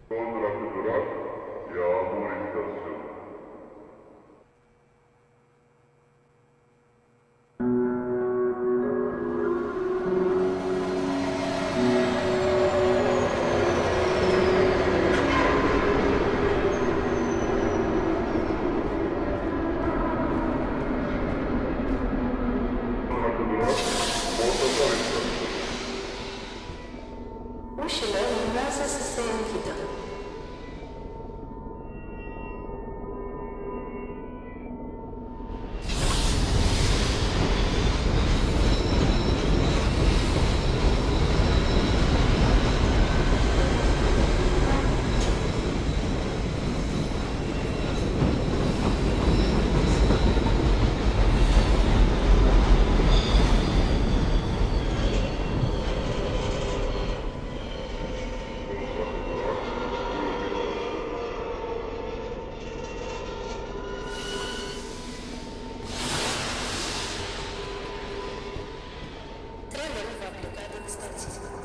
Sonraki durak Yağmur İstasyonu. Sonraki durak Portakal İstasyonu. Uscila gimnazja systemu Kita. Treno va bloccato in stazione.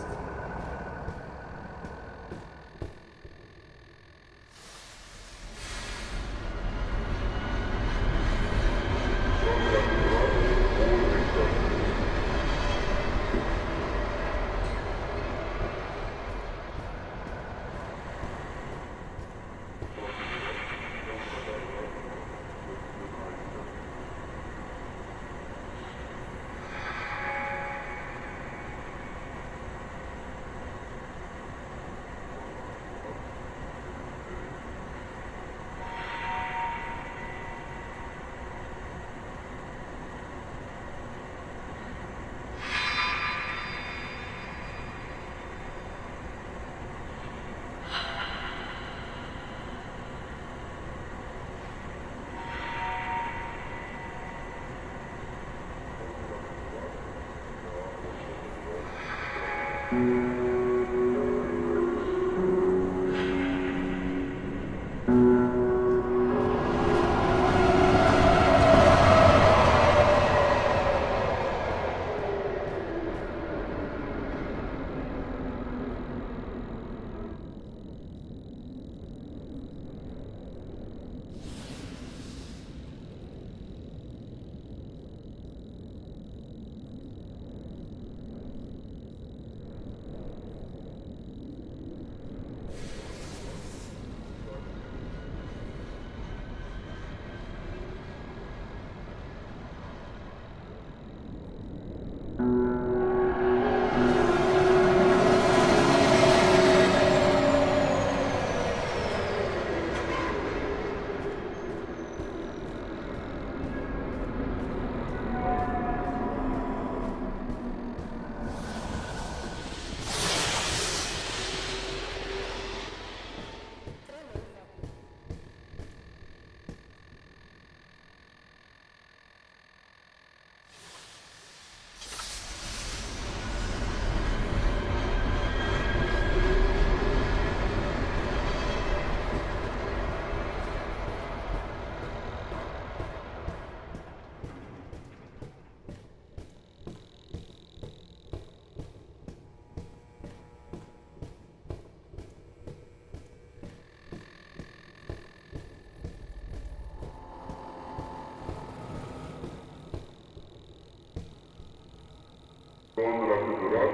Sonraki durak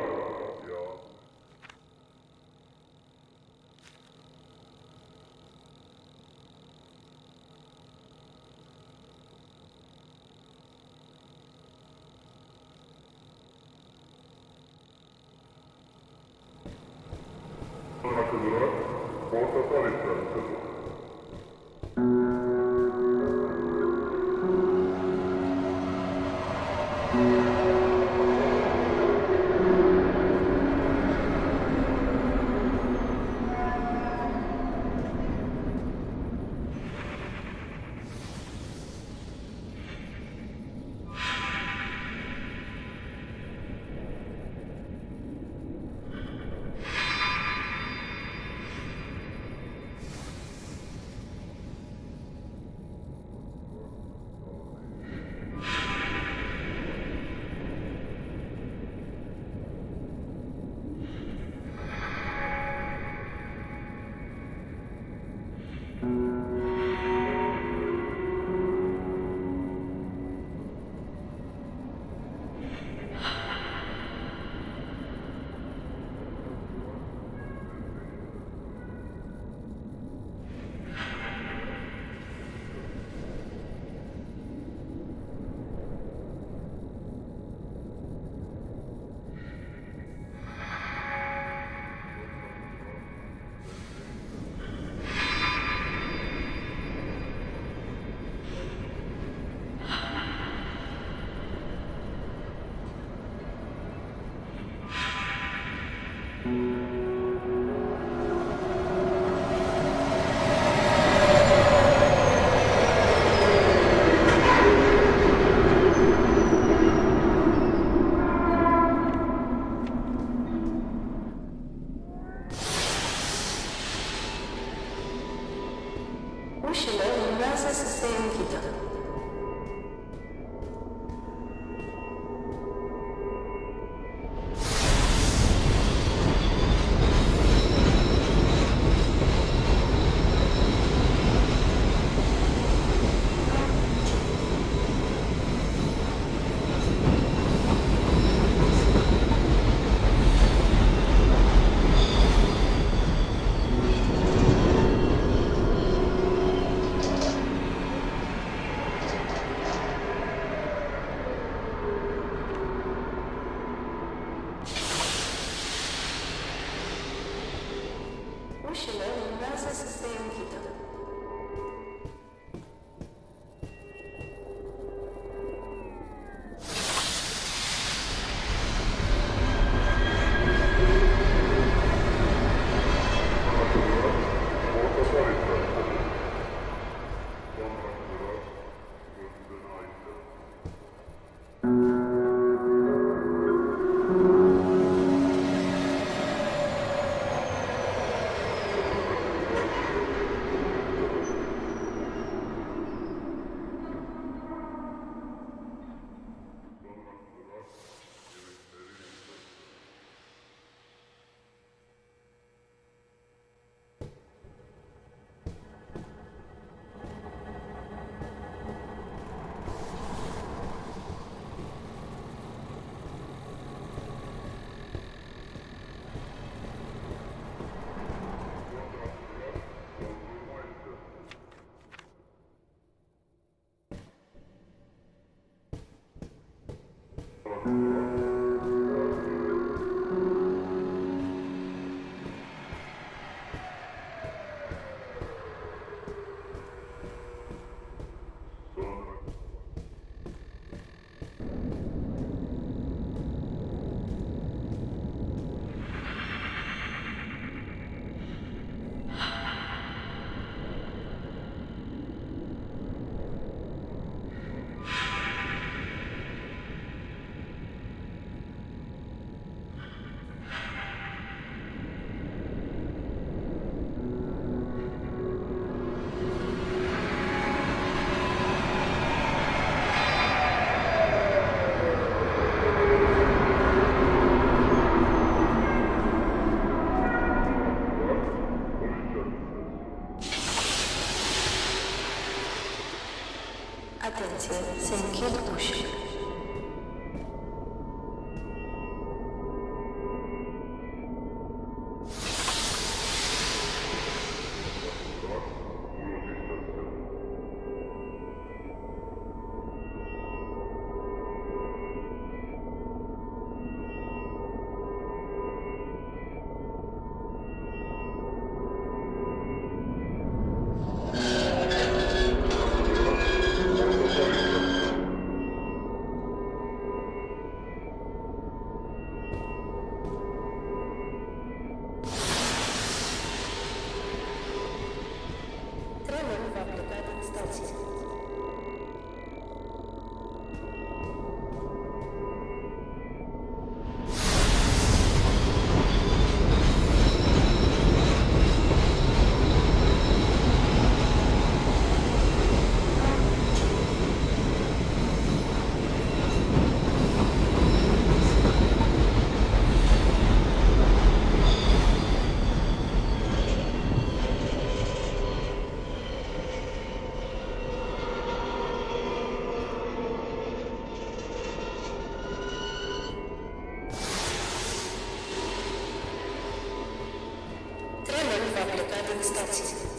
Sonraki durak Portakal İstasyonu. Ușile urmează să se închidă. Ușile urmează să se închidă. Atenție, se închid ușile. Trenul va pleca din stație. Trenul va pleca din stație.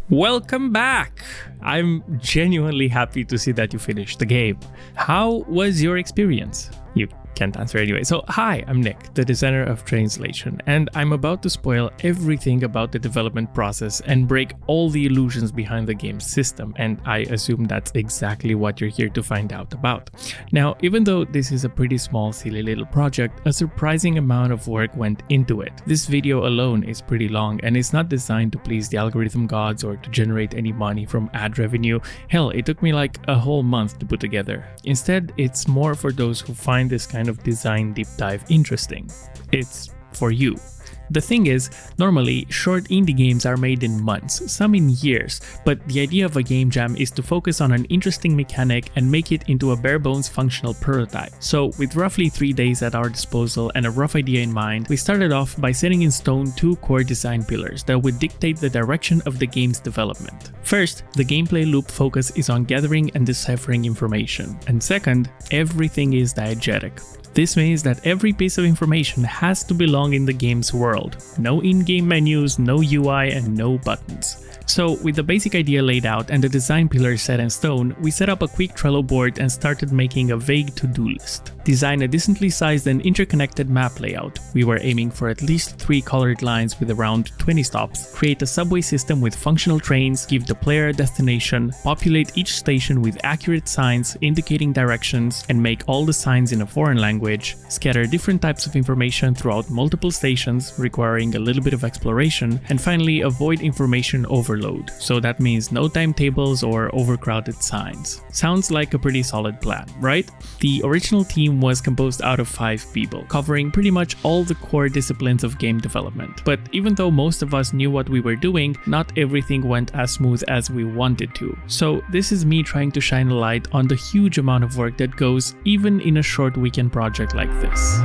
Welcome back! I'm genuinely happy to see that you finished the game. How was your experience? You can't answer anyway. So hi, I'm Nick, the designer of Trainslation, and I'm about to spoil everything about the development process and break all the illusions behind the game's system, and I assume that's exactly what you're here to find out about. Now, even though this is a pretty small, silly little project, a surprising amount of work went into it. This video alone is pretty long, and it's not designed to please the algorithm gods or to generate any money from ad revenue. Hell, it took me like a whole month to put together. Instead, it's more for those who find this kind of design deep dive interesting. It's for you. The thing is, normally, short indie games are made in months, some in years, but the idea of a game jam is to focus on an interesting mechanic and make it into a bare-bones functional prototype. So, with roughly 3 days at our disposal and a rough idea in mind, we started off by setting in stone 2 core design pillars that would dictate the direction of the game's development. First, the gameplay loop focus is on gathering and deciphering information, and second, everything is diegetic. This means that every piece of information has to belong in the game's world. No in-game menus, no UI, and no buttons. So, with the basic idea laid out and the design pillars set in stone, we set up a quick Trello board and started making a vague to-do list. Design a decently sized and interconnected map layout. We were aiming for at least 3 colored lines with around 20 stops. Create a subway system with functional trains, give the player a destination, populate each station with accurate signs indicating directions, and make all the signs in a foreign language. Scatter different types of information throughout multiple stations, requiring a little bit of exploration, and finally avoid information overload. So that means no timetables or overcrowded signs. Sounds like a pretty solid plan, right? The original team was composed out of 5 people, covering pretty much all the core disciplines of game development. But even though most of us knew what we were doing, not everything went as smooth as we wanted to. So this is me trying to shine a light on the huge amount of work that goes even in a short weekend project like this.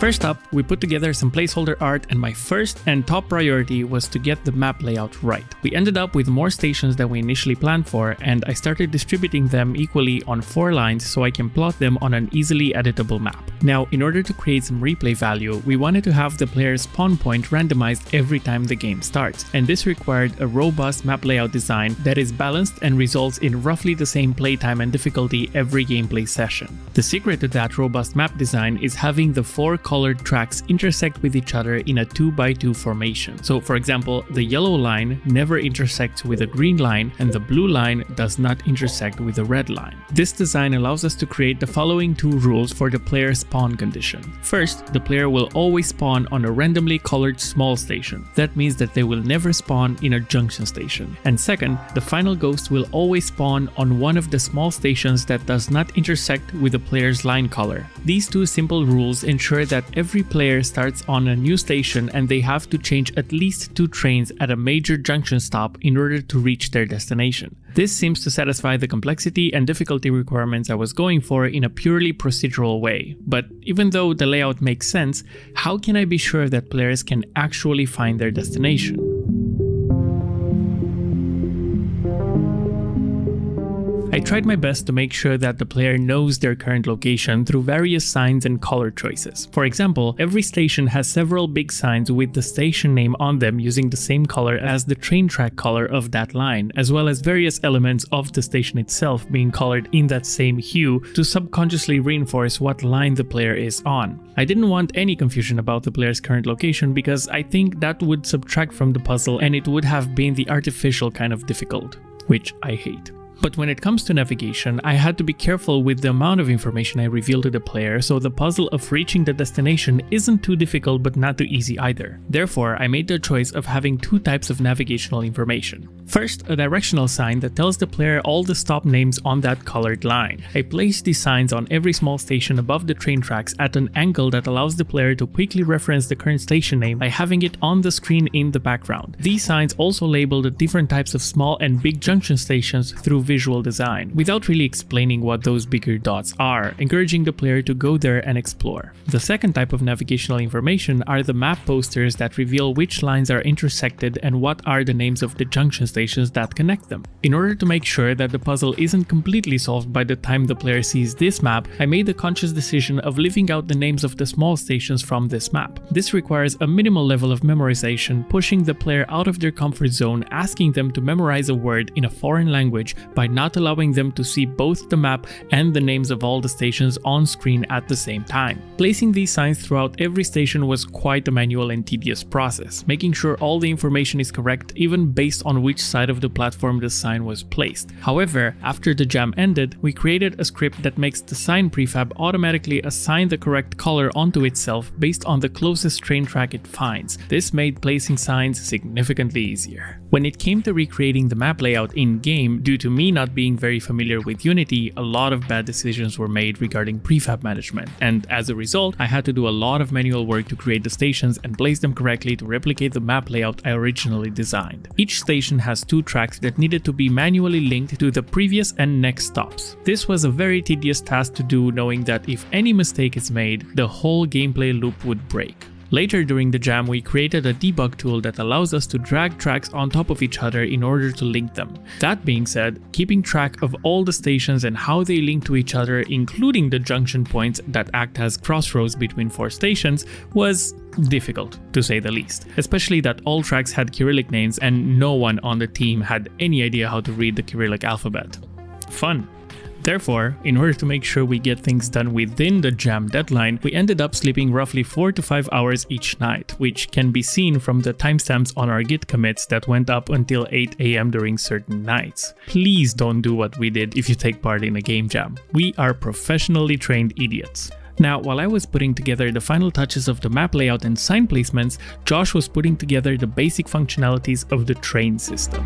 First up, we put together some placeholder art, and my first and top priority was to get the map layout right. We ended up with more stations than we initially planned for, and I started distributing them equally on 4 lines so I can plot them on an easily editable map. Now, in order to create some replay value, we wanted to have the player's spawn point randomized every time the game starts, and this required a robust map layout design that is balanced and results in roughly the same playtime and difficulty every gameplay session. The secret to that robust map design is having the 4 colored tracks intersect with each other in a 2x2 formation. So for example, the yellow line never intersects with a green line and the blue line does not intersect with the red line. This design allows us to create the following 2 rules for the player's spawn condition. First, the player will always spawn on a randomly colored small station. That means that they will never spawn in a junction station. And second, the final ghost will always spawn on one of the small stations that does not intersect with the player's line color. These 2 simple rules ensure that every player starts on a new station and they have to change at least 2 trains at a major junction stop in order to reach their destination. This seems to satisfy the complexity and difficulty requirements I was going for in a purely procedural way. But even though the layout makes sense, how can I be sure that players can actually find their destination? I tried my best to make sure that the player knows their current location through various signs and color choices. For example, every station has several big signs with the station name on them using the same color as the train track color of that line, as well as various elements of the station itself being colored in that same hue to subconsciously reinforce what line the player is on. I didn't want any confusion about the player's current location because I think that would subtract from the puzzle and it would have been the artificial kind of difficult, which I hate. But when it comes to navigation, I had to be careful with the amount of information I reveal to the player, so the puzzle of reaching the destination isn't too difficult but not too easy either. Therefore, I made the choice of having two types of navigational information. First, a directional sign that tells the player all the stop names on that colored line. I placed these signs on every small station above the train tracks at an angle that allows the player to quickly reference the current station name by having it on the screen in the background. These signs also label the different types of small and big junction stations through visual design, without really explaining what those bigger dots are, encouraging the player to go there and explore. The second type of navigational information are the map posters that reveal which lines are intersected and what are the names of the junction stations that connect them. In order to make sure that the puzzle isn't completely solved by the time the player sees this map, I made the conscious decision of leaving out the names of the small stations from this map. This requires a minimal level of memorization, pushing the player out of their comfort zone, asking them to memorize a word in a foreign language by not allowing them to see both the map and the names of all the stations on screen at the same time. Placing these signs throughout every station was quite a manual and tedious process, making sure all the information is correct even based on which side of the platform the sign was placed. However, after the jam ended, we created a script that makes the sign prefab automatically assign the correct color onto itself based on the closest train track it finds. This made placing signs significantly easier. When it came to recreating the map layout in-game, due to me not being very familiar with Unity, a lot of bad decisions were made regarding prefab management, and as a result, I had to do a lot of manual work to create the stations and place them correctly to replicate the map layout I originally designed. Each station has two tracks that needed to be manually linked to the previous and next stops. This was a very tedious task to do, knowing that if any mistake is made, the whole gameplay loop would break. Later during the jam, we created a debug tool that allows us to drag tracks on top of each other in order to link them. That being said, keeping track of all the stations and how they link to each other, including the junction points that act as crossroads between four stations, was difficult, to say the least. Especially that all tracks had Cyrillic names and no one on the team had any idea how to read the Cyrillic alphabet. Fun. Therefore, in order to make sure we get things done within the jam deadline, we ended up sleeping roughly 4 to 5 hours each night, which can be seen from the timestamps on our Git commits that went up until 8 AM during certain nights. Please don't do what we did if you take part in a game jam. We are professionally trained idiots. Now, while I was putting together the final touches of the map layout and sign placements, Josh was putting together the basic functionalities of the train system.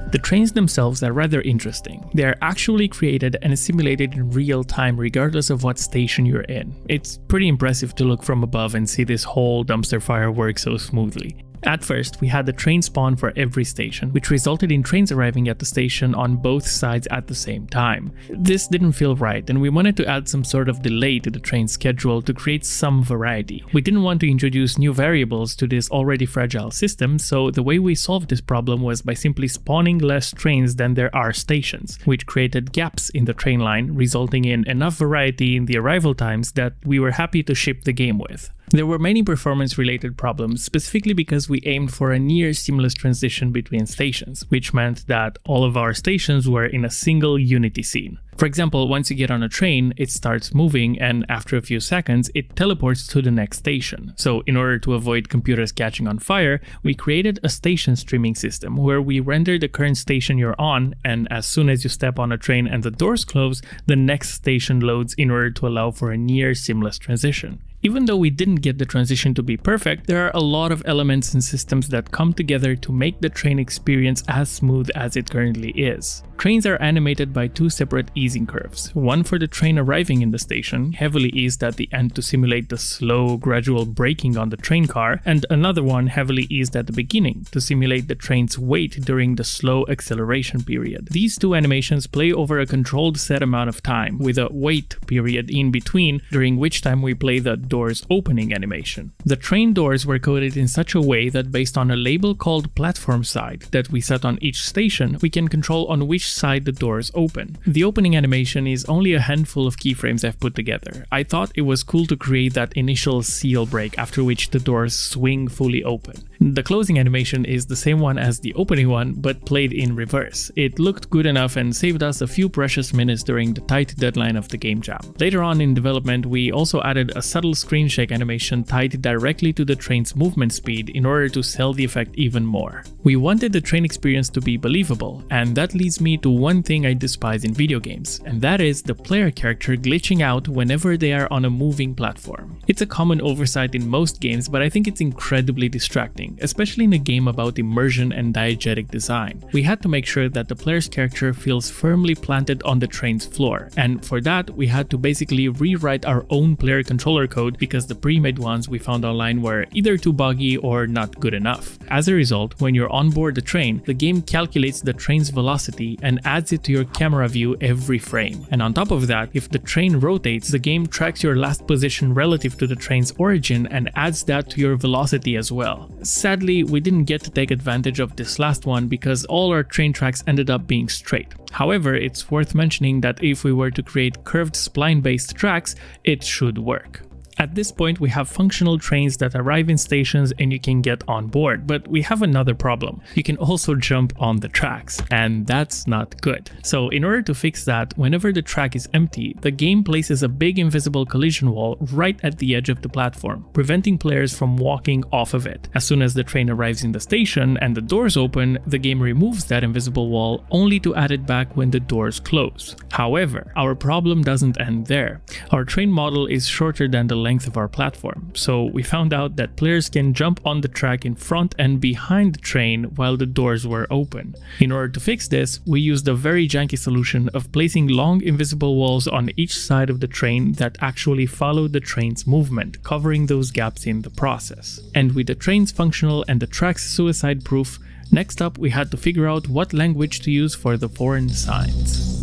The trains themselves are rather interesting. They are actually created and simulated in real time regardless of what station you're in. It's pretty impressive to look from above and see this whole dumpster fire work so smoothly. At first, we had the train spawn for every station, which resulted in trains arriving at the station on both sides at the same time. This didn't feel right, and we wanted to add some sort of delay to the train schedule to create some variety. We didn't want to introduce new variables to this already fragile system, so the way we solved this problem was by simply spawning less trains than there are stations, which created gaps in the train line, resulting in enough variety in the arrival times that we were happy to ship the game with. There were many performance-related problems, specifically because we aimed for a near seamless transition between stations, which meant that all of our stations were in a single Unity scene. For example, once you get on a train, it starts moving and after a few seconds, it teleports to the next station. So in order to avoid computers catching on fire, we created a station streaming system where we render the current station you're on, and as soon as you step on a train and the doors close, the next station loads in order to allow for a near seamless transition. Even though we didn't get the transition to be perfect, there are a lot of elements and systems that come together to make the train experience as smooth as it currently is. Trains are animated by two separate easing curves, one for the train arriving in the station, heavily eased at the end to simulate the slow, gradual braking on the train car, and another one heavily eased at the beginning to simulate the train's weight during the slow acceleration period. These two animations play over a controlled set amount of time, with a wait period in between, during which time we play the doors opening animation. The train doors were coded in such a way that based on a label called platform side that we set on each station, we can control on which side the doors open. The opening animation is only a handful of keyframes I've put together. I thought it was cool to create that initial seal break after which the doors swing fully open. The closing animation is the same one as the opening one, but played in reverse. It looked good enough and saved us a few precious minutes during the tight deadline of the game jam. Later on in development, we also added a subtle screen shake animation tied directly to the train's movement speed in order to sell the effect even more. We wanted the train experience to be believable, and that leads me to one thing I despise in video games, and that is the player character glitching out whenever they are on a moving platform. It's a common oversight in most games, but I think it's incredibly distracting, especially in a game about immersion and diegetic design. We had to make sure that the player's character feels firmly planted on the train's floor, and for that we had to basically rewrite our own player controller code because the pre-made ones we found online were either too buggy or not good enough. As a result, when you're on board the train, the game calculates the train's velocity and adds it to your camera view every frame. And on top of that, if the train rotates, the game tracks your last position relative to the train's origin and adds that to your velocity as well. Sadly, we didn't get to take advantage of this last one because all our train tracks ended up being straight. However, it's worth mentioning that if we were to create curved spline-based tracks, it should work. At this point, we have functional trains that arrive in stations and you can get on board, but we have another problem. You can also jump on the tracks, and that's not good. So in order to fix that, whenever the track is empty, the game places a big invisible collision wall right at the edge of the platform, preventing players from walking off of it. As soon as the train arrives in the station and the doors open, the game removes that invisible wall only to add it back when the doors close. However, our problem doesn't end there. Our train model is shorter than the length of our platform, so we found out that players can jump on the track in front and behind the train while the doors were open. In order to fix this, we used a very janky solution of placing long invisible walls on each side of the train that actually follow the train's movement, covering those gaps in the process. And with the trains functional and the tracks suicide proof, next up we had to figure out what language to use for the foreign signs.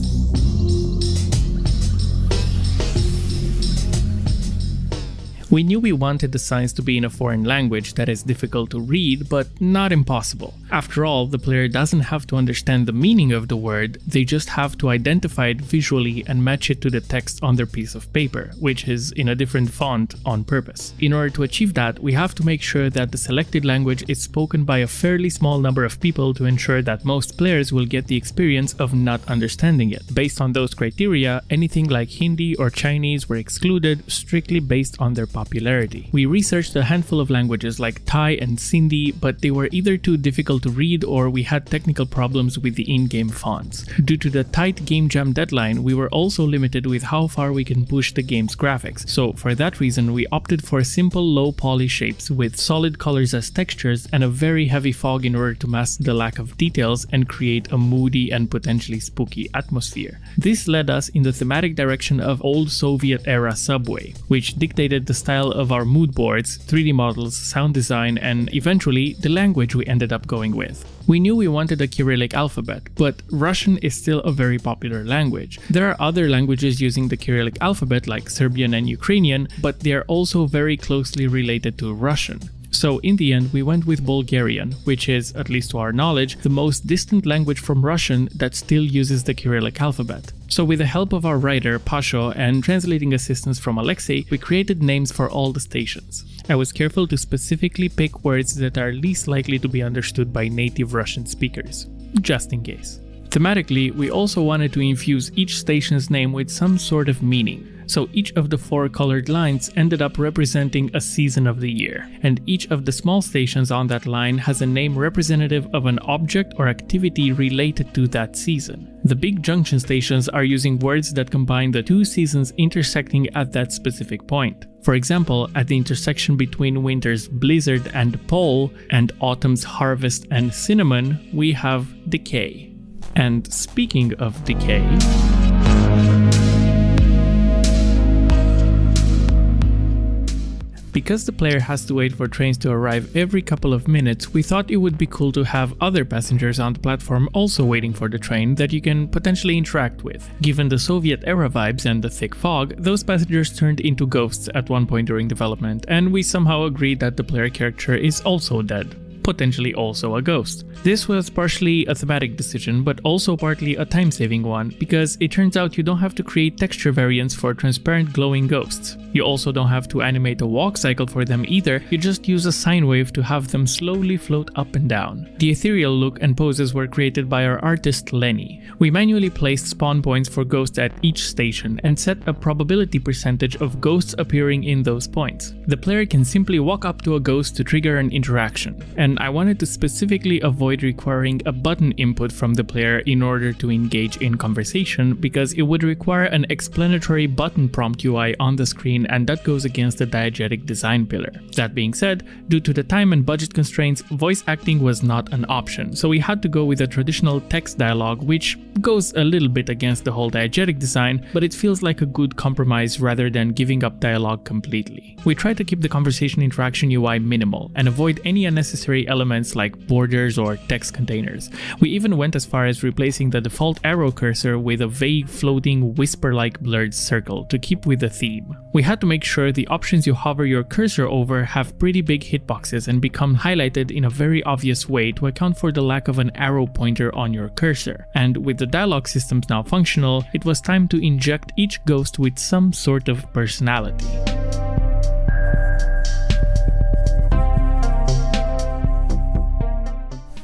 We knew we wanted the signs to be in a foreign language that is difficult to read, but not impossible. After all, the player doesn't have to understand the meaning of the word, they just have to identify it visually and match it to the text on their piece of paper, which is in a different font on purpose. In order to achieve that, we have to make sure that the selected language is spoken by a fairly small number of people to ensure that most players will get the experience of not understanding it. Based on those criteria, anything like Hindi or Chinese were excluded strictly based on their popularity. We researched a handful of languages like Thai and Sindhi, but they were either too difficult to read or we had technical problems with the in-game fonts. Due to the tight game jam deadline, we were also limited with how far we can push the game's graphics, so for that reason we opted for simple low poly shapes with solid colors as textures and a very heavy fog in order to mask the lack of details and create a moody and potentially spooky atmosphere. This led us in the thematic direction of old Soviet-era subway, which dictated the style of our mood boards, 3D models, sound design, and eventually the language we ended up going with. We knew we wanted a Cyrillic alphabet, but Russian is still a very popular language. There are other languages using the Cyrillic alphabet like Serbian and Ukrainian, but they are also very closely related to Russian. So in the end, we went with Bulgarian, which is, at least to our knowledge, the most distant language from Russian that still uses the Cyrillic alphabet. So with the help of our writer, Pasho, and translating assistance from Alexei, we created names for all the stations. I was careful to specifically pick words that are least likely to be understood by native Russian speakers, just in case. Thematically, we also wanted to infuse each station's name with some sort of meaning. So each of the 4 colored lines ended up representing a season of the year, and each of the small stations on that line has a name representative of an object or activity related to that season. The big junction stations are using words that combine the 2 seasons intersecting at that specific point. For example, at the intersection between winter's blizzard and pole and autumn's harvest and cinnamon, we have decay. And speaking of decay, because the player has to wait for trains to arrive every couple of minutes, we thought it would be cool to have other passengers on the platform also waiting for the train that you can potentially interact with. Given the Soviet-era vibes and the thick fog, those passengers turned into ghosts at one point during development, and we somehow agreed that the player character is also dead. potentially also a ghost. This was partially a thematic decision, but also partly a time-saving one, because it turns out you don't have to create texture variants for transparent glowing ghosts. You also don't have to animate a walk cycle for them either, you just use a sine wave to have them slowly float up and down. The ethereal look and poses were created by our artist Lenny. We manually placed spawn points for ghosts at each station and set a probability percentage of ghosts appearing in those points. The player can simply walk up to a ghost to trigger an interaction, and I wanted to specifically avoid requiring a button input from the player in order to engage in conversation, because it would require an explanatory button prompt UI on the screen, and that goes against the diegetic design pillar. That being said, due to the time and budget constraints, voice acting was not an option, so we had to go with a traditional text dialogue, which goes a little bit against the whole diegetic design, but it feels like a good compromise rather than giving up dialogue completely. We tried to keep the conversation interaction UI minimal and avoid any unnecessary elements like borders or text containers. We even went as far as replacing the default arrow cursor with a vague floating whisper-like blurred circle to keep with the theme. We had to make sure the options you hover your cursor over have pretty big hitboxes and become highlighted in a very obvious way to account for the lack of an arrow pointer on your cursor. And with the dialogue systems now functional, it was time to inject each ghost with some sort of personality.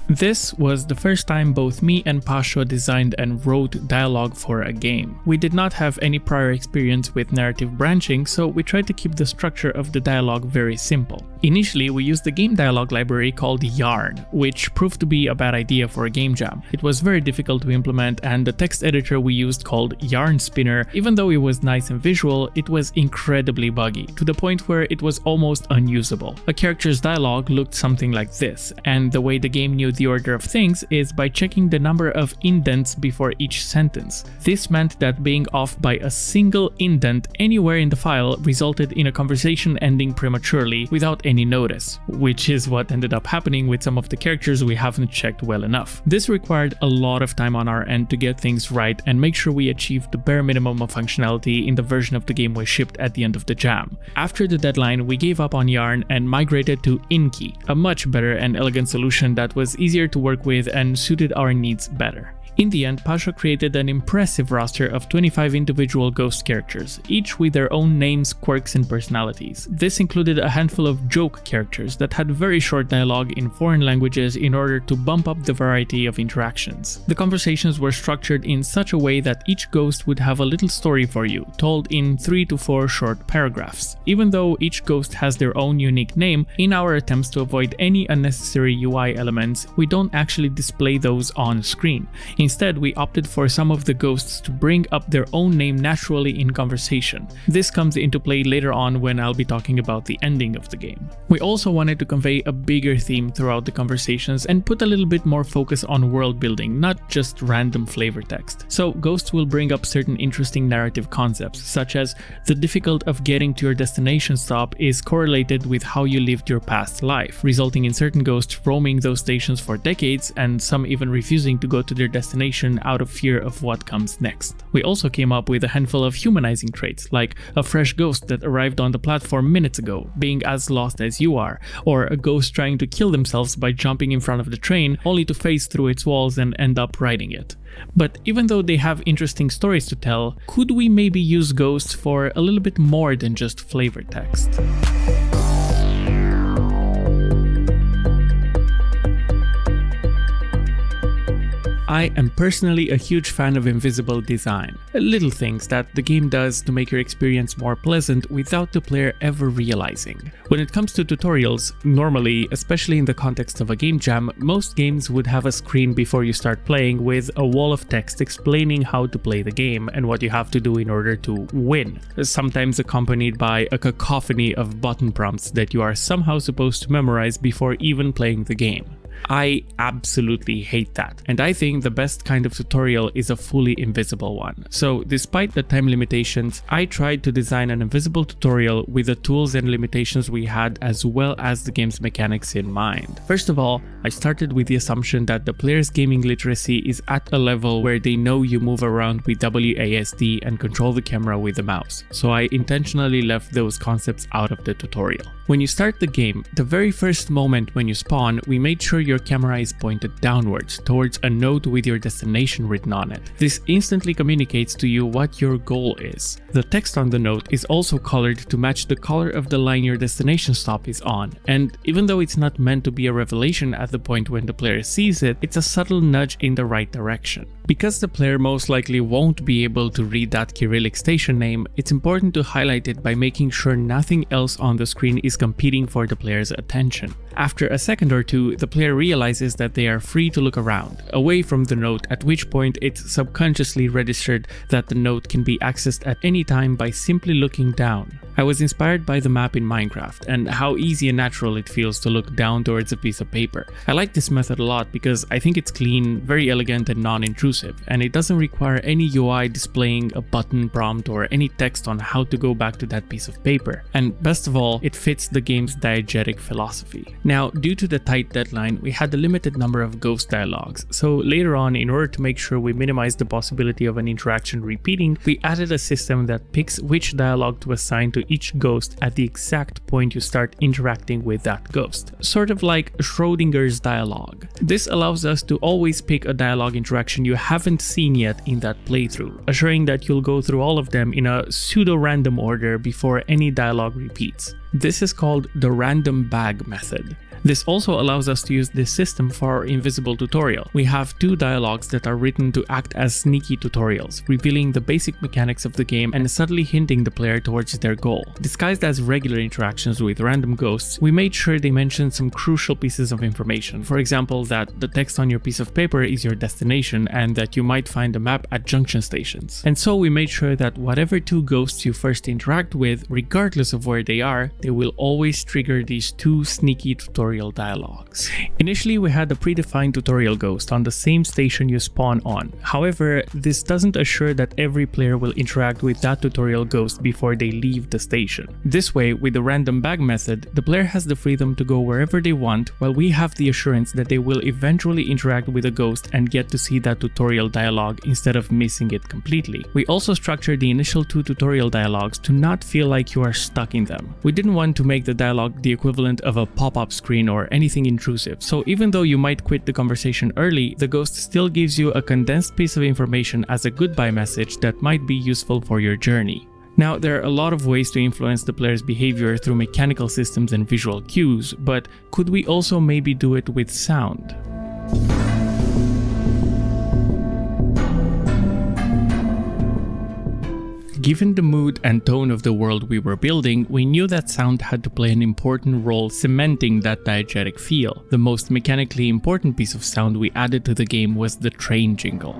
This was the first time both me and Pasho designed and wrote dialogue for a game. We did not have any prior experience with narrative branching, so we tried to keep the structure of the dialogue very simple. Initially, we used the game dialogue library called Yarn, which proved to be a bad idea for a game jam. It was very difficult to implement, and the text editor we used called Yarn Spinner, even though it was nice and visual, it was incredibly buggy, to the point where it was almost unusable. A character's dialogue looked something like this, and the way the game knew the order of things is by checking the number of indents before each sentence. This meant that being off by a single indent anywhere in the file resulted in a conversation ending prematurely without any notice, which is what ended up happening with some of the characters we haven't checked well enough. This required a lot of time on our end to get things right and make sure we achieved the bare minimum of functionality in the version of the game we shipped at the end of the jam. After the deadline, we gave up on Yarn and migrated to Inky, a much better and elegant solution that was easier to work with and suited our needs better. In the end, Pasha created an impressive roster of 25 individual ghost characters, each with their own names, quirks, and personalities. This included a handful of joke characters that had very short dialogue in foreign languages in order to bump up the variety of interactions. The conversations were structured in such a way that each ghost would have a little story for you, told in 3 to 4 short paragraphs. Even though each ghost has their own unique name, in our attempts to avoid any unnecessary UI elements, we don't actually display those on screen. Instead, we opted for some of the ghosts to bring up their own name naturally in conversation. This comes into play later on when I'll be talking about the ending of the game. We also wanted to convey a bigger theme throughout the conversations and put a little bit more focus on world building, not just random flavor text. So ghosts will bring up certain interesting narrative concepts, such as the difficulty of getting to your destination stop is correlated with how you lived your past life, resulting in certain ghosts roaming those stations for decades and some even refusing to go to their destination out of fear of what comes next. We also came up with a handful of humanizing traits, like a fresh ghost that arrived on the platform minutes ago, being as lost as you are, or a ghost trying to kill themselves by jumping in front of the train only to phase through its walls and end up riding it. But even though they have interesting stories to tell, could we maybe use ghosts for a little bit more than just flavor text? I am personally a huge fan of invisible design, little things that the game does to make your experience more pleasant without the player ever realizing. When it comes to tutorials, normally, especially in the context of a game jam, most games would have a screen before you start playing with a wall of text explaining how to play the game and what you have to do in order to win, sometimes accompanied by a cacophony of button prompts that you are somehow supposed to memorize before even playing the game. I absolutely hate that, and I think the best kind of tutorial is a fully invisible one. So despite the time limitations, I tried to design an invisible tutorial with the tools and limitations we had as well as the game's mechanics in mind. First of all, I started with the assumption that the player's gaming literacy is at a level where they know you move around with WASD and control the camera with the mouse, so I intentionally left those concepts out of the tutorial. When you start the game, the very first moment when you spawn, we made sure your camera is pointed downwards towards a node with your destination written on it. This instantly communicates to you what your goal is. The text on the node is also colored to match the color of the line your destination stop is on, and even though it's not meant to be a revelation at the point when the player sees it, it's a subtle nudge in the right direction. Because the player most likely won't be able to read that Cyrillic station name, it's important to highlight it by making sure nothing else on the screen is competing for the player's attention. After a second or two, the player realizes that they are free to look around, away from the node, at which point it's subconsciously registered that the node can be accessed at any time by simply looking down. I was inspired by the map in Minecraft and how easy and natural it feels to look down towards a piece of paper. I like this method a lot because I think it's clean, very elegant and non-intrusive, and it doesn't require any UI displaying a button prompt or any text on how to go back to that piece of paper. And best of all, it fits the game's diegetic philosophy. Now, due to the tight deadline, we had a limited number of ghost dialogues, so later on, in order to make sure we minimize the possibility of an interaction repeating, we added a system that picks which dialogue to assign to each ghost at the exact point you start interacting with that ghost, sort of like Schrodinger's dialogue. This allows us to always pick a dialogue interaction you haven't seen yet in that playthrough, assuring that you'll go through all of them in a pseudo-random order before any dialogue repeats. This is called the random bag method. This also allows us to use this system for our invisible tutorial. We have two dialogues that are written to act as sneaky tutorials, revealing the basic mechanics of the game and subtly hinting the player towards their goal. Disguised as regular interactions with random ghosts, we made sure they mentioned some crucial pieces of information. For example, that the text on your piece of paper is your destination and that you might find a map at junction stations. And so we made sure that whatever two ghosts you first interact with, regardless of where they are, they will always trigger these two sneaky tutorial dialogues. Initially, we had a predefined tutorial ghost on the same station you spawn on. However, this doesn't assure that every player will interact with that tutorial ghost before they leave the station. This way, with the random bag method, the player has the freedom to go wherever they want, while we have the assurance that they will eventually interact with a ghost and get to see that tutorial dialogue instead of missing it completely. We also structured the initial two tutorial dialogues to not feel like you are stuck in them. We didn't want to make the dialogue the equivalent of a pop-up screen or anything intrusive, so even though you might quit the conversation early, the ghost still gives you a condensed piece of information as a goodbye message that might be useful for your journey. Now, there are a lot of ways to influence the player's behavior through mechanical systems and visual cues, but could we also maybe do it with sound? Given the mood and tone of the world we were building, we knew that sound had to play an important role cementing that diegetic feel. The most mechanically important piece of sound we added to the game was the train jingle.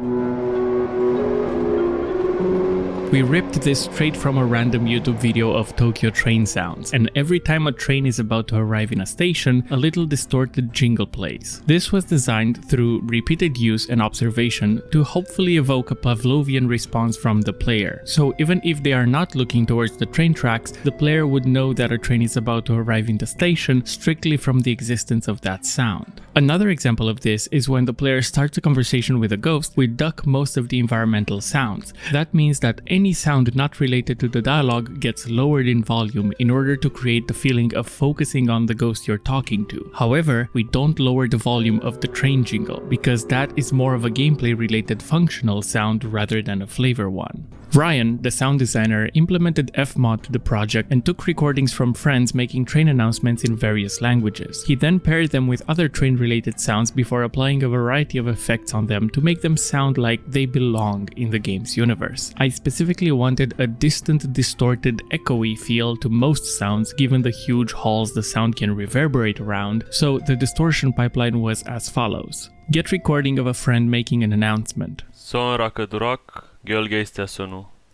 We ripped this straight from a random YouTube video of Tokyo train sounds, and every time a train is about to arrive in a station, a little distorted jingle plays. This was designed through repeated use and observation to hopefully evoke a Pavlovian response from the player. So even if they are not looking towards the train tracks, the player would know that a train is about to arrive in the station strictly from the existence of that sound. Another example of this is when the player starts a conversation with a ghost, we duck most of the environmental sounds. That means that any sound not related to the dialogue gets lowered in volume in order to create the feeling of focusing on the ghost you're talking to. However, we don't lower the volume of the train jingle because that is more of a gameplay related functional sound rather than a flavor one. Ryan, the sound designer, implemented Fmod to the project and took recordings from friends making train announcements in various languages. He then paired them with other train-related sounds before applying a variety of effects on them to make them sound like they belong in the game's universe. I specifically wanted a distant, distorted, echoey feel to most sounds given the huge halls the sound can reverberate around, so the distortion pipeline was as follows. Get recording of a friend making an announcement.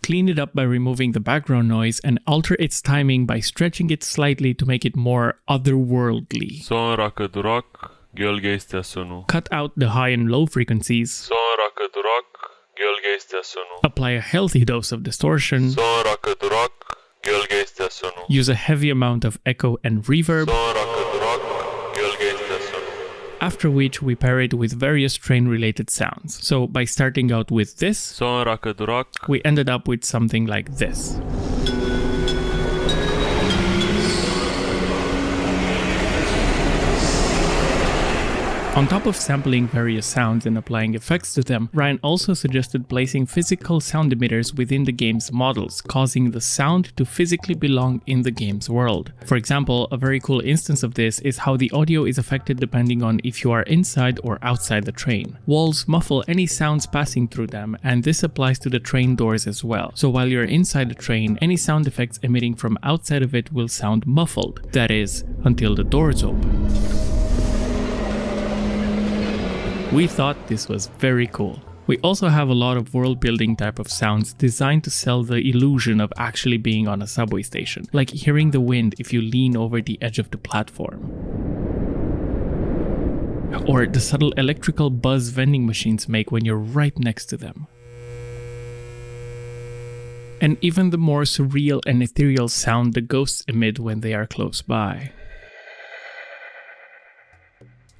Clean it up by removing the background noise and alter its timing by stretching it slightly to make it more otherworldly. cut out the high and low frequencies, Sonra durak, gölge istasyonu. apply a healthy dose of distortion, Sonra durak, gölge istasyonu. use a heavy amount of echo and reverb, Sonra durak, gölge istasyonu. after which we pair it with various train-related sounds. So by starting out with this, Sonra durak, we ended up with something like this. On top of sampling various sounds and applying effects to them, Ryan also suggested placing physical sound emitters within the game's models, causing the sound to physically belong in the game's world. For example, a very cool instance of this is how the audio is affected depending on if you are inside or outside the train. Walls muffle any sounds passing through them, and this applies to the train doors as well. So while you're inside the train, any sound effects emitting from outside of it will sound muffled. That is, until the doors open. We thought this was very cool. We also have a lot of world building type of sounds designed to sell the illusion of actually being on a subway station, like hearing the wind if you lean over the edge of the platform. Or the subtle electrical buzz vending machines make when you're right next to them. And even the more surreal and ethereal sound the ghosts emit when they are close by.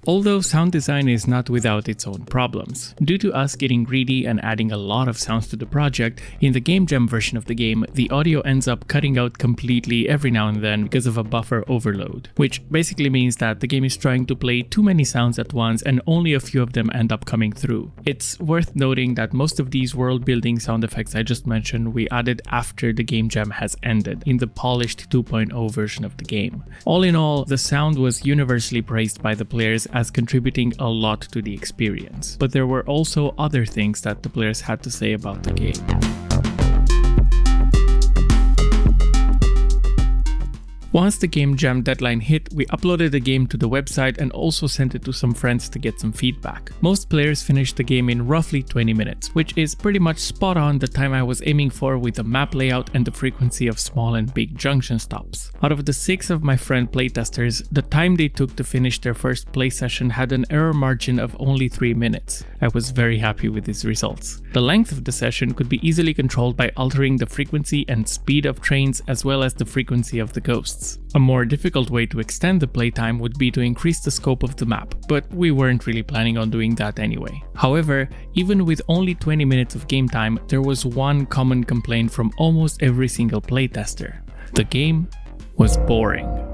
Although sound design is not without its own problems. Due to us getting greedy and adding a lot of sounds to the project, in the game jam version of the game, the audio ends up cutting out completely every now and then because of a buffer overload, which basically means that the game is trying to play too many sounds at once and only a few of them end up coming through. It's worth noting that most of these world building sound effects I just mentioned we added after the game jam has ended, in the polished 2.0 version of the game. All in all, the sound was universally praised by the players as contributing a lot to the experience. But there were also other things that the players had to say about the game. Once the game jam deadline hit, we uploaded the game to the website and also sent it to some friends to get some feedback. Most players finished the game in roughly 20 minutes, which is pretty much spot on the time I was aiming for with the map layout and the frequency of small and big junction stops. Out of the 6 of my friend playtesters, the time they took to finish their first play session had an error margin of only 3 minutes. I was very happy with these results. The length of the session could be easily controlled by altering the frequency and speed of trains as well as the frequency of the ghosts. A more difficult way to extend the playtime would be to increase the scope of the map, but we weren't really planning on doing that anyway. However, even with only 20 minutes of game time, there was one common complaint from almost every single playtester. The game was boring.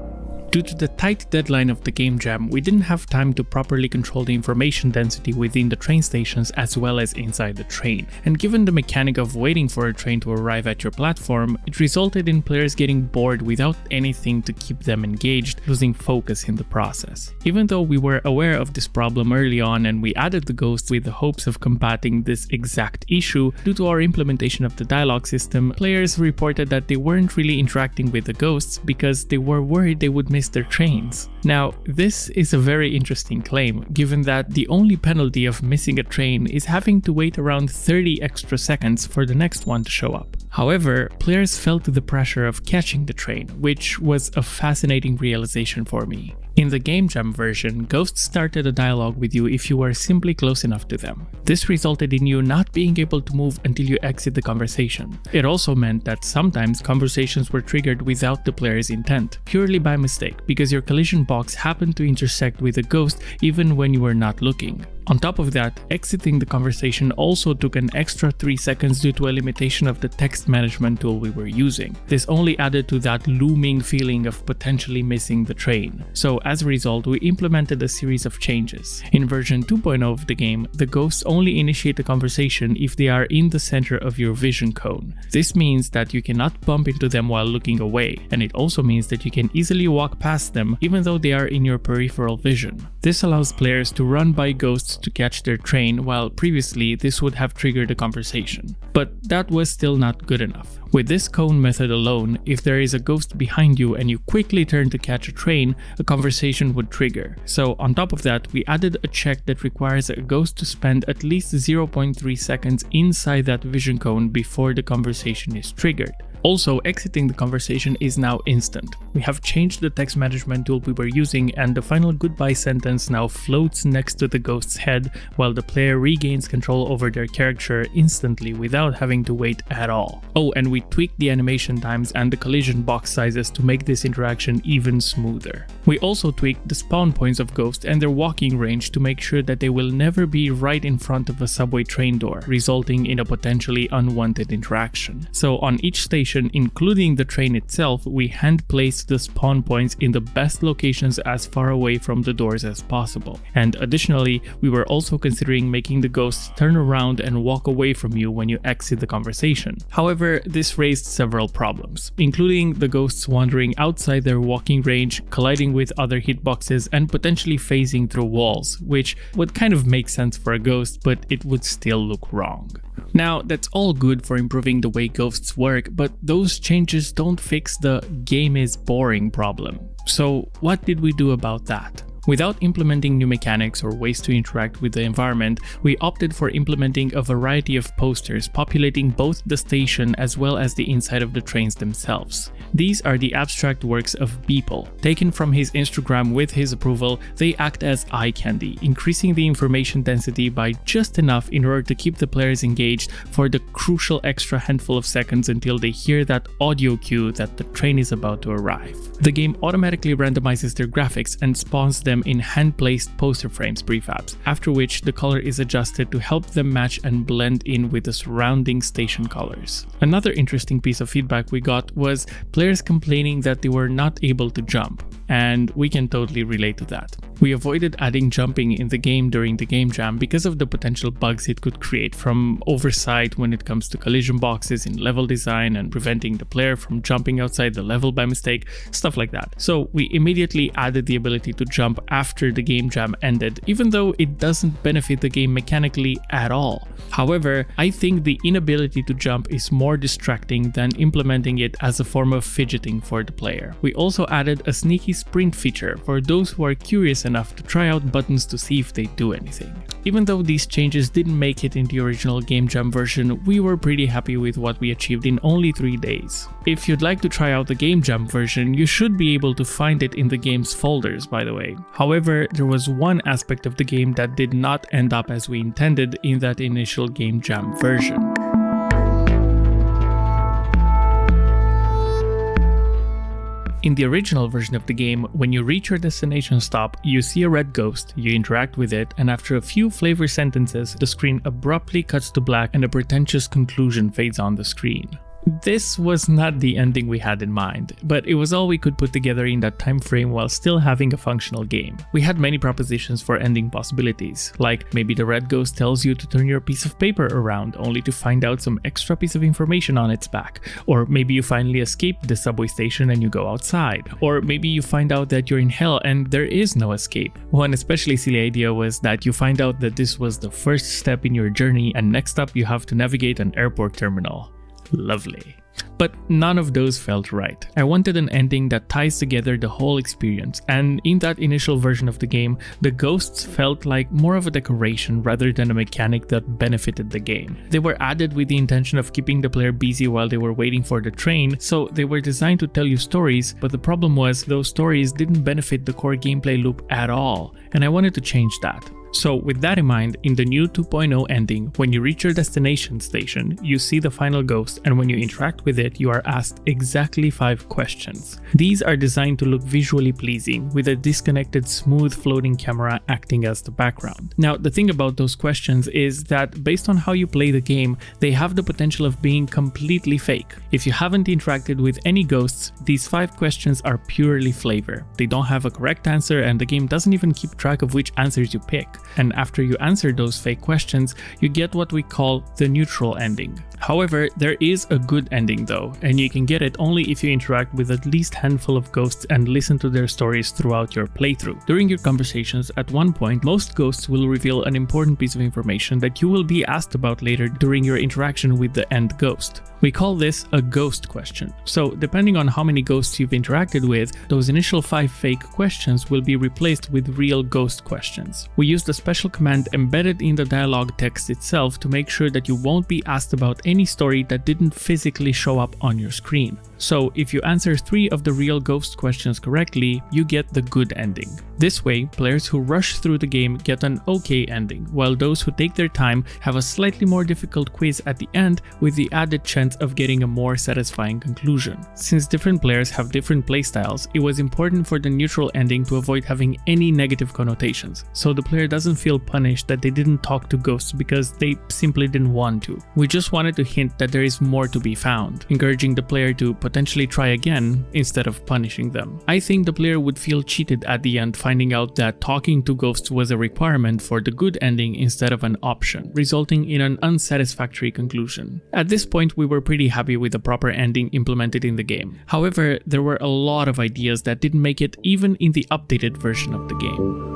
Due to the tight deadline of the game jam, we didn't have time to properly control the information density within the train stations as well as inside the train. And given the mechanic of waiting for a train to arrive at your platform, it resulted in players getting bored without anything to keep them engaged, losing focus in the process. Even though we were aware of this problem early on and we added the ghosts with the hopes of combating this exact issue, due to our implementation of the dialogue system, players reported that they weren't really interacting with the ghosts because they were worried they would miss their trains. Now, this is a very interesting claim, given that the only penalty of missing a train is having to wait around 30 extra seconds for the next one to show up. However, players felt the pressure of catching the train, which was a fascinating realization for me. In the game jam version, ghosts started a dialogue with you if you were simply close enough to them. This resulted in you not being able to move until you exit the conversation. It also meant that sometimes conversations were triggered without the player's intent, purely by mistake, because your collision box happened to intersect with a ghost even when you were not looking. On top of that, exiting the conversation also took an extra 3 seconds due to a limitation of the text management tool we were using. This only added to that looming feeling of potentially missing the train. So as a result, we implemented a series of changes. In version 2.0 of the game, the ghosts only initiate a conversation if they are in the center of your vision cone. This means that you cannot bump into them while looking away, and it also means that you can easily walk past them even though they are in your peripheral vision. This allows players to run by ghosts to catch their train, while previously this would have triggered a conversation. But that was still not good enough. With this cone method alone, if there is a ghost behind you and you quickly turn to catch a train, a conversation would trigger. So on top of that, we added a check that requires a ghost to spend at least 0.3 seconds inside that vision cone before the conversation is triggered. Also, exiting the conversation is now instant. We have changed the text management tool we were using, and the final goodbye sentence now floats next to the ghost's head while the player regains control over their character instantly without having to wait at all. Oh, and we tweaked the animation times and the collision box sizes to make this interaction even smoother. We also tweaked the spawn points of ghosts and their walking range to make sure that they will never be right in front of a subway train door, resulting in a potentially unwanted interaction. So on each station, including the train itself, we hand-placed the spawn points in the best locations as far away from the doors as possible. And additionally, we were also considering making the ghosts turn around and walk away from you when you exit the conversation. However, this raised several problems, including the ghosts wandering outside their walking range, colliding with other hitboxes, and potentially phasing through walls, which would kind of make sense for a ghost, but it would still look wrong. Now, that's all good for improving the way ghosts work, but those changes don't fix the game is boring problem. So what did we do about that? Without implementing new mechanics or ways to interact with the environment, we opted for implementing a variety of posters populating both the station as well as the inside of the trains themselves. These are the abstract works of Beeple. Taken from his Instagram with his approval, they act as eye candy, increasing the information density by just enough in order to keep the players engaged for the crucial extra handful of seconds until they hear that audio cue that the train is about to arrive. The game automatically randomizes their graphics and spawns them in hand-placed poster frames prefabs, after which the color is adjusted to help them match and blend in with the surrounding station colors. Another interesting piece of feedback we got was players complaining that they were not able to jump, and we can totally relate to that. We avoided adding jumping in the game during the game jam because of the potential bugs it could create, from oversight when it comes to collision boxes in level design and preventing the player from jumping outside the level by mistake, stuff like that. So we immediately added the ability to jump after the game jam ended, even though it doesn't benefit the game mechanically at all. However, I think the inability to jump is more distracting than implementing it as a form of fidgeting for the player. We also added a sneaky sprint feature for those who are curious enough to try out buttons to see if they do anything. Even though these changes didn't make it in the original Game Jam version, we were pretty happy with what we achieved in only 3 days. If you'd like to try out the Game Jam version, you should be able to find it in the game's folders, by the way. However, there was one aspect of the game that did not end up as we intended in that initial Game Jam version. In the original version of the game, when you reach your destination stop, you see a red ghost, you interact with it, and after a few flavor sentences, the screen abruptly cuts to black and a pretentious conclusion fades on the screen. This was not the ending we had in mind, but it was all we could put together in that time frame while still having a functional game. We had many propositions for ending possibilities, like maybe the red ghost tells you to turn your piece of paper around only to find out some extra piece of information on its back, or maybe you finally escape the subway station and you go outside, or maybe you find out that you're in hell and there is no escape. One especially silly idea was that you find out that this was the first step in your journey and next up you have to navigate an airport terminal. Lovely. But none of those felt right. I wanted an ending that ties together the whole experience, and in that initial version of the game, the ghosts felt like more of a decoration rather than a mechanic that benefited the game. They were added with the intention of keeping the player busy while they were waiting for the train, so they were designed to tell you stories, but the problem was those stories didn't benefit the core gameplay loop at all, and I wanted to change that. So with that in mind, in the new 2.0 ending, when you reach your destination station, you see the final ghost, and when you interact with it, you are asked exactly 5 questions. These are designed to look visually pleasing, with a disconnected, smooth floating camera acting as the background. Now, the thing about those questions is that based on how you play the game, they have the potential of being completely fake. If you haven't interacted with any ghosts, these 5 questions are purely flavor. They don't have a correct answer, and the game doesn't even keep track of which answers you pick. And after you answer those fake questions, you get what we call the neutral ending. However, there is a good ending though, and you can get it only if you interact with at least a handful of ghosts and listen to their stories throughout your playthrough. During your conversations, at one point, most ghosts will reveal an important piece of information that you will be asked about later during your interaction with the end ghost. We call this a ghost question. So depending on how many ghosts you've interacted with, those initial 5 fake questions will be replaced with real ghost questions. We used a special command embedded in the dialogue text itself to make sure that you won't be asked about any story that didn't physically show up on your screen. So if you answer 3 of the real ghost questions correctly, you get the good ending. This way, players who rush through the game get an okay ending, while those who take their time have a slightly more difficult quiz at the end with the added chance of getting a more satisfying conclusion. Since different players have different playstyles, it was important for the neutral ending to avoid having any negative connotations, so the player doesn't feel punished that they didn't talk to ghosts because they simply didn't want to. We just wanted to hint that there is more to be found, encouraging the player to potentially try again instead of punishing them. I think the player would feel cheated at the end, finding out that talking to ghosts was a requirement for the good ending instead of an option, resulting in an unsatisfactory conclusion. At this point, we were pretty happy with the proper ending implemented in the game. However, there were a lot of ideas that didn't make it even in the updated version of the game.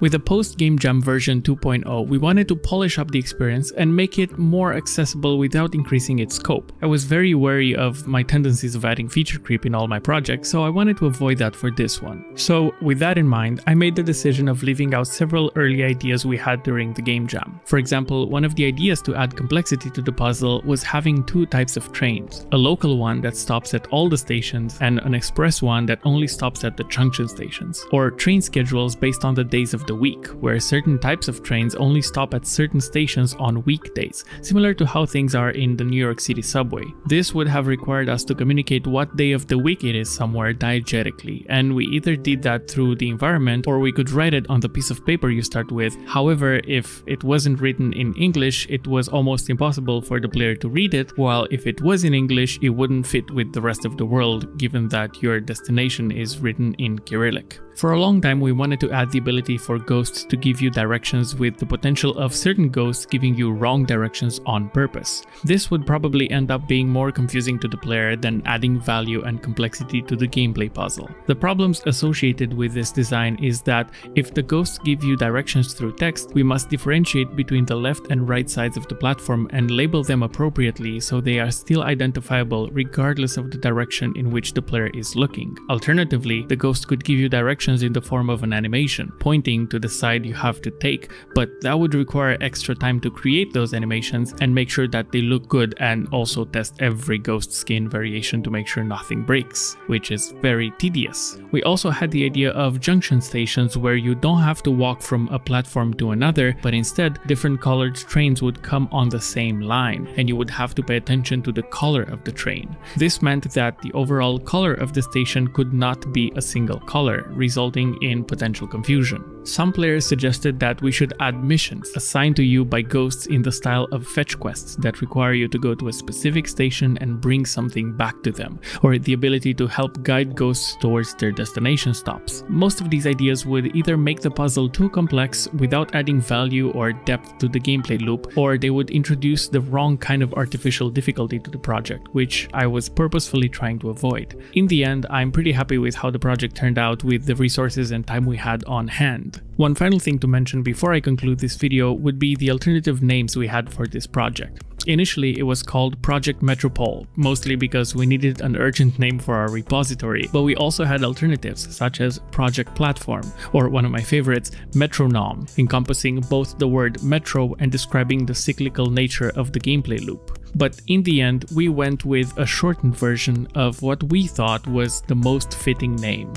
With the post-game jam version 2.0, we wanted to polish up the experience and make it more accessible without increasing its scope. I was very wary of my tendencies of adding feature creep in all my projects, so I wanted to avoid that for this one. So with that in mind, I made the decision of leaving out several early ideas we had during the game jam. For example, one of the ideas to add complexity to the puzzle was having 2 types of trains, a local one that stops at all the stations and an express one that only stops at the junction stations, or train schedules based on the days of the week, where certain types of trains only stop at certain stations on weekdays, similar to how things are in the New York City subway. This would have required us to communicate what day of the week it is somewhere diegetically, and we either did that through the environment or we could write it on the piece of paper you start with. However, if it wasn't written in English, it was almost impossible for the player to read it, while if it was in English, it wouldn't fit with the rest of the world, given that your destination is written in Cyrillic. For a long time, we wanted to add the ability for ghosts to give you directions, with the potential of certain ghosts giving you wrong directions on purpose. This would probably end up being more confusing to the player than adding value and complexity to the gameplay puzzle. The problems associated with this design is that if the ghosts give you directions through text, we must differentiate between the left and right sides of the platform and label them appropriately so they are still identifiable regardless of the direction in which the player is looking. Alternatively, the ghost could give you directions in the form of an animation, pointing to the side you have to take, but that would require extra time to create those animations and make sure that they look good, and also test every ghost skin variation to make sure nothing breaks, which is very tedious. We also had the idea of junction stations where you don't have to walk from a platform to another, but instead different colored trains would come on the same line, and you would have to pay attention to the color of the train. This meant that the overall color of the station could not be a single color, resulting in potential confusion. Some players suggested that we should add missions assigned to you by ghosts in the style of fetch quests that require you to go to a specific station and bring something back to them, or the ability to help guide ghosts towards their destination stops. Most of these ideas would either make the puzzle too complex without adding value or depth to the gameplay loop, or they would introduce the wrong kind of artificial difficulty to the project, which I was purposefully trying to avoid. In the end, I'm pretty happy with how the project turned out with the resources and time we had on hand. One final thing to mention before I conclude this video would be the alternative names we had for this project. Initially, it was called Project Metropole, mostly because we needed an urgent name for our repository, but we also had alternatives such as Project Platform, or one of my favorites, Metronome, encompassing both the word metro and describing the cyclical nature of the gameplay loop. But in the end, we went with a shortened version of what we thought was the most fitting name: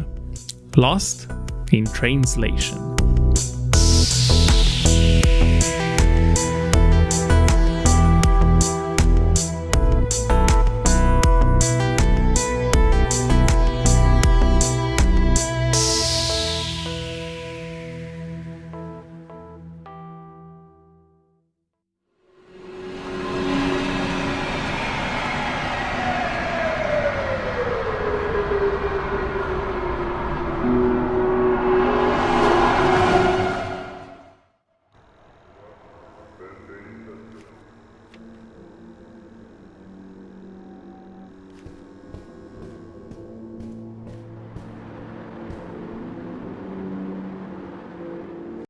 Lost in Trainslation.